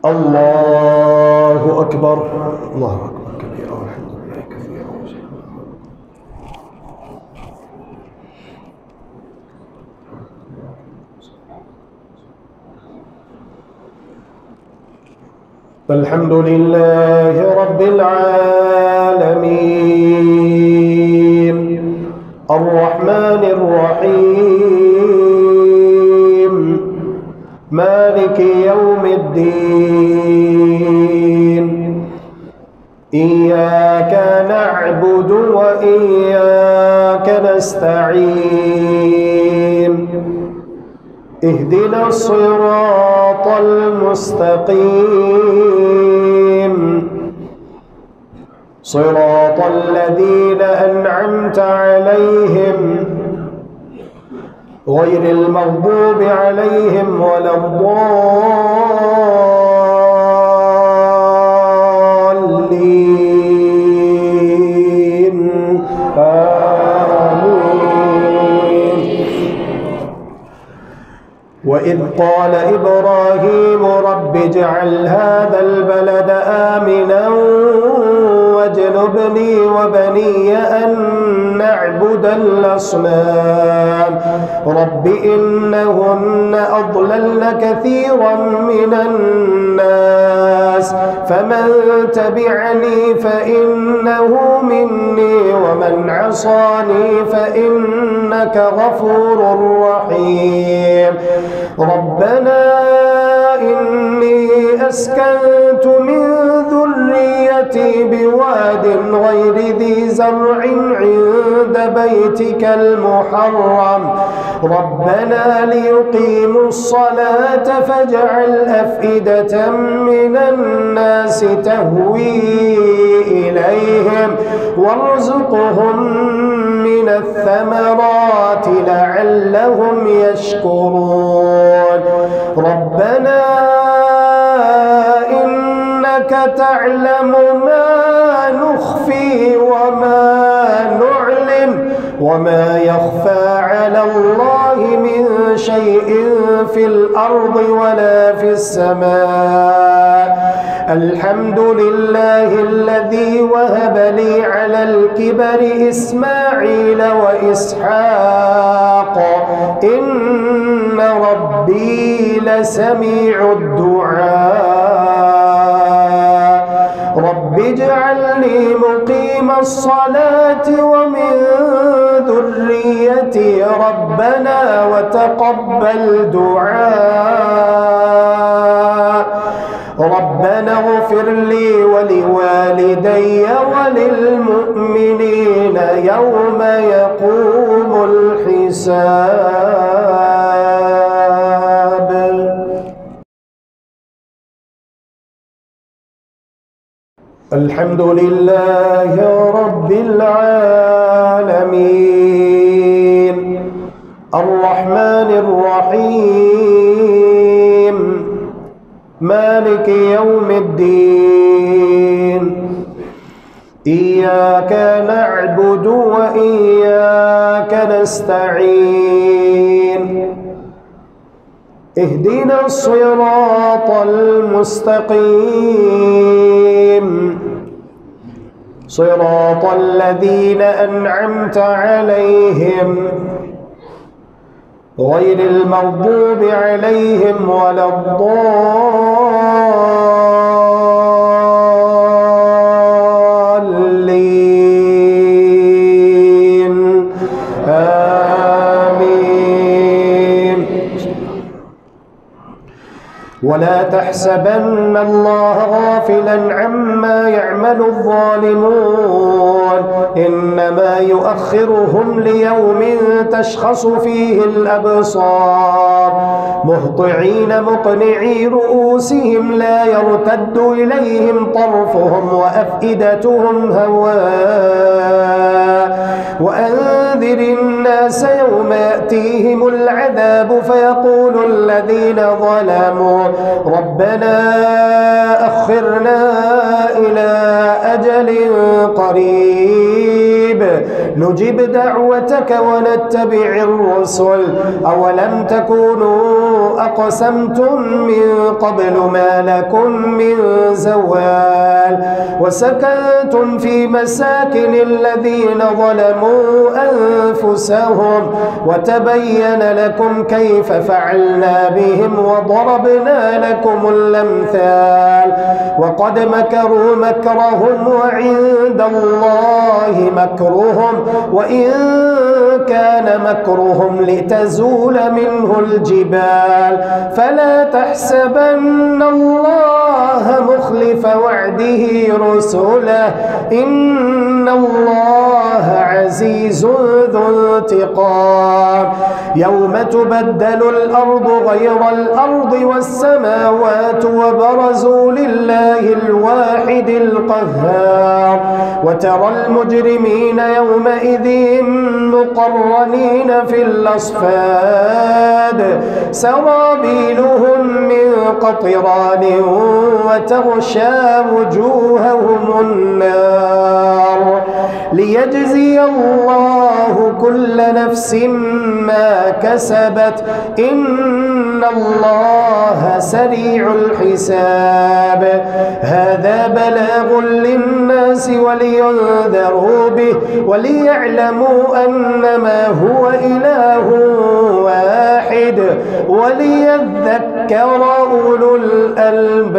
الله أكبر. الله أكبر كبيرا والحمد لله كثيرا. الحمد لله رب العالمين الرحمن الرحيم مالك يوم الدين إياك نعبد وإياك نستعين اهدنا الصراط المستقيم صراط الذين أنعمت عليهم غير المغضوب عليهم ولا الضالين آمين. وإذ قال إبراهيم رب اجعل هذا البلد آمنا واجنبني وبني أن نعبد الأصنام رب إنهن أضللن كثيرا من الناس فمن تبعني فإنه مني ومن عصاني فإنك غفور رحيم. ربنا إني أسكنت من ذريتي بواد غير ذي زرع عند بيتك المحرم ربنا ليقيموا الصلاة فاجعل أفئدة من الناس تهوي إليهم وارزقهم من الثمرات لعلهم يشكرون. ربنا إنك تعلم ما نخفي وما نعلن وما يخفى على الله من شيء في الأرض ولا في السماء. الحمد لله الذي وهب لي على الكبر إسماعيل وإسحاق إن ربي لسميع الدعاء. رب اجعلني مقيم الصلاة ومن ذريتي ربنا وتقبل دعاء. ربنا اغفر لي ولوالدي وللمؤمنين يوم يقوم الحساب. الحمد لله رب العالمين الرحمن الرحيم مالك يوم الدين إياك نعبد وإياك نستعين اهدنا الصراط المستقيم صراط الذين أنعمت عليهم غير المغضوب عليهم ولا الضالين آمين. ولا تحسبن الله غافلا عما يعمل الظالمون إنما يؤخرهم ليوم تشخص فيه الأبصار مهطعين مقنعي رؤوسهم لا يرتد إليهم طرفهم وأفئدتهم هواء. وأنذر الناس يوم يأتيهم العذاب فيقول الذين ظلموا ربنا أخرنا إلى أجل قريب نجب دعوتك ونتبع الرسل أولم تكونوا أقسمتم من قبل ما لكم من زوال وسكنتم في مساكن الذين ظلموا أنفسهم وتبين لكم كيف فعلنا بهم وضربنا لكم الأمثال وقد مكروا مكرهم وعند الله مكرهم وإن كان مكرهم لتزول منه الجبال فلا تحسبن الله مخلف وعده رسله إن الله عزيز ذو انتقام يوم تبدل الأرض غير الأرض والسماوات وبرزوا لله الواحد القهار وترى المجرمين يومئذ مقرنين في الأصفاد سرابيلهم من قطران وتغشى وجوههم النار ليجزي الله كل نفس ما كسبت إن الله سريع الحساب هذا بلاغ للناس ولينذروا به وليعلموا أنما هو إله واحد وليذكر أولو الألباب.